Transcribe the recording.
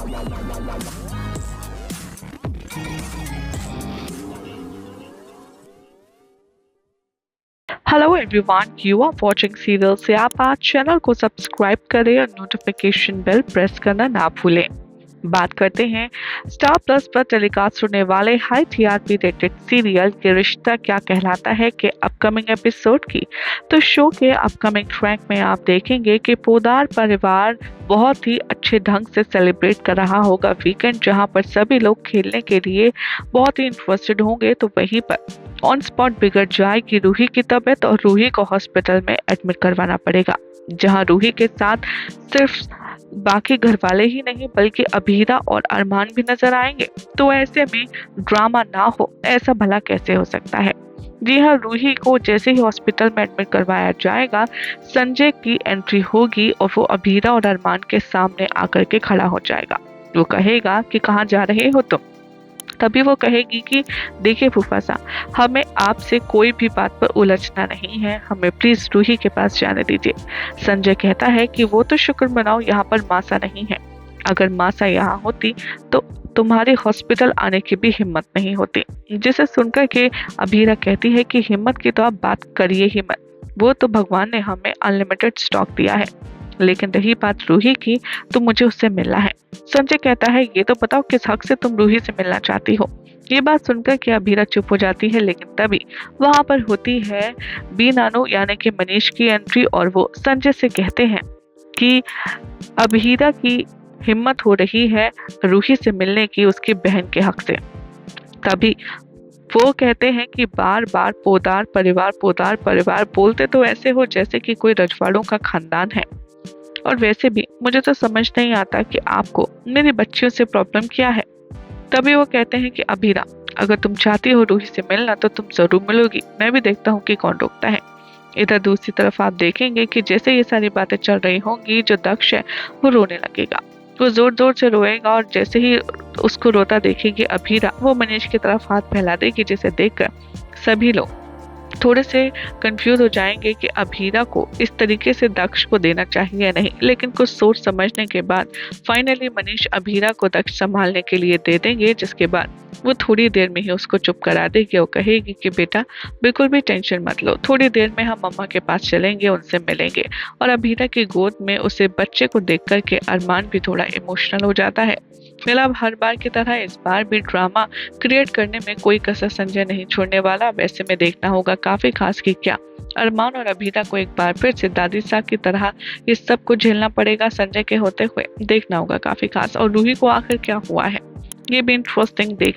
Hello everyone, you are watching serial से आप आज चैनल को सब्सक्राइब करें और नोटिफिकेशन बेल प्रेस करना ना भूलें। बात करते हैं स्टार प्लस पर टेलीकास्ट होने वाले हाई टीआरपी रेटेड सीरियल ये रिश्ता क्या कहलाता है के अपकमिंग एपिसोड की। तो शो के अपकमिंग ट्रैक में आप देखेंगे कि पोदार परिवार बहुत ही अच्छे ढंग से सेलिब्रेट कर रहा होगा वीकेंड, जहां पर सभी लोग खेलने के लिए बहुत ही इंटरेस्टेड होंगे। तो वहीं पर ऑन स्पॉट बिगड़ जाएगी रूही की तबीयत और रूही को हॉस्पिटल में एडमिट करवाना पड़ेगा, जहां रूही के साथ सिर्फ बाकी घर वाले ही नहीं बल्कि अभीरा और अरमान भी नजर आएंगे। तो ऐसे में ड्रामा ना हो, ऐसा भला कैसे हो सकता है। जी हाँ, रूही को जैसे ही हॉस्पिटल में एडमिट करवाया जाएगा, संजय की एंट्री होगी और वो अभीरा और अरमान के सामने आकर के खड़ा हो जाएगा। वो कहेगा कि कहाँ जा रहे हो तुम। तभी वो कहेगी कि देखिए फूफा साहब, हमें आपसे कोई भी बात पर उलझना नहीं है, हमें प्लीज रूही के पास जाने दीजिए। संजय कहता है कि वो तो शुक्र मनाओ यहाँ पर मासा नहीं है, अगर मासा यहाँ होती तो तुम्हारे हॉस्पिटल आने की भी हिम्मत नहीं होती। जिसे सुनकर के अभीरा कहती है कि हिम्मत की तो आप बात करिए ही मत, वो तो भगवान ने हमें अनलिमिटेड स्टॉक दिया है, लेकिन रही बात रूही की तो मुझे उससे मिलना है। संजय कहता है ये तो बताओ किस हक से तुम रूही से मिलना चाहती हो। ये बात सुनकर के अभीरा चुप हो जाती है, लेकिन तभी वहां पर होती है बी नानो यानी कि मनीष की एंट्री और वो संजय से कहते हैं कि अभीरा की हिम्मत हो रही है रूही से मिलने की उसकी बहन के हक से। तभी वो कहते हैं कि बार बार पोदार परिवार बोलते तो ऐसे हो जैसे कि कोई रजवाड़ों का खानदान है, और वैसे भी मुझे तो समझ नहीं आता कि आपको मेरी बच्चियों से प्रॉब्लम क्या है। तभी वो कहते हैं कि अभीरा, अगर तुम चाहती हो रूही से मिलना तो तुम जरूर मिलोगी, मैं भी देखता हूँ कि कौन रोकता है। इधर दूसरी तरफ आप देखेंगे कि जैसे ये सारी बातें चल रही होंगी, जो दक्ष है वो रोने लगेगा। वो जोर जोर से रोएगा और जैसे ही उसको रोता देखेगी अभीरा, वो मनीष की तरफ हाथ फैला देगी, जिसे देखकर सभी लोग थोड़े से कंफ्यूज हो जाएंगे कि अभीरा को इस तरीके से दक्ष को देना चाहिए या नहीं। लेकिन कुछ सोच समझने के बाद फाइनली मनीष अभीरा को दक्ष संभालने के लिए दे देंगे, जिसके बाद वो थोड़ी देर में ही उसको चुप करा देगी और कहेगी कि बेटा बिल्कुल भी टेंशन मत लो, थोड़ी देर में हम मम्मा के पास चलेंगे, उनसे मिलेंगे। और अभीरा की गोद में उसे बच्चे को देख करके अरमान भी थोड़ा इमोशनल हो जाता है। फिलहाल हर बार की तरह इस बार भी ड्रामा क्रिएट करने में कोई कसर संजय नहीं छोड़ने वाला। वैसे में देखना होगा काफी खास कि क्या अरमान और अभीरा को एक बार फिर से दादी साहब की तरह इस सब को झेलना पड़ेगा संजय के होते हुए। देखना होगा काफी खास। और रूही को आखिर क्या हुआ है, ये भी इंटरेस्टिंग देखने